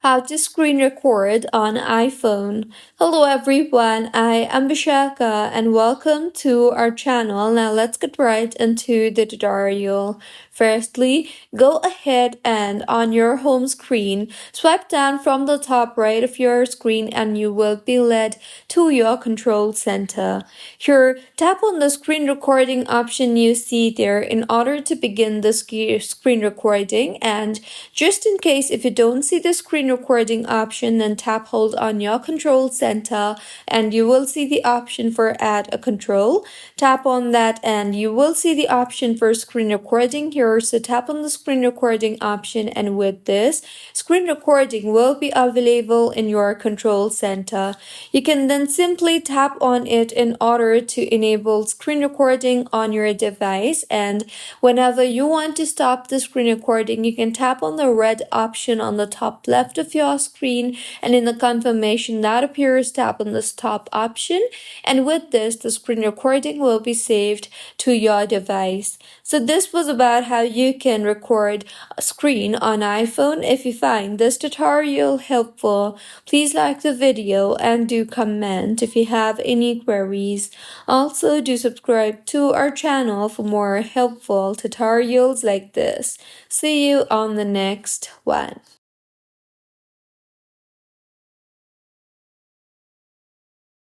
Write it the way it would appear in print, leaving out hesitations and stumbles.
How to screen record on iPhone. Hello everyone, I am Bishaka and welcome to our channel. Now let's get right into the tutorial. Firstly, go ahead and on your home screen, swipe down from the top right of your screen and you will be led to your control center. Here, tap on the screen recording option you see there in order to begin the screen recording, and just in case if you don't see the screen recording option, then tap hold on your control center and you will see the option for add a control. Tap on that and you will see the option for screen recording here. So tap on the screen recording option, and with this, screen recording will be available in your control center. You can then simply tap on it in order to enable screen recording on your device, and whenever you want to stop the screen recording, you can tap on the red option on the top left of your screen, and in the confirmation that appears, tap on the stop option, and with this, the screen recording will be saved to your device. So this was about how you can record a screen on iPhone. If you find this tutorial helpful, please like the video and do comment if you have any queries. Also, do subscribe to our channel for more helpful tutorials like this. See you on the next one.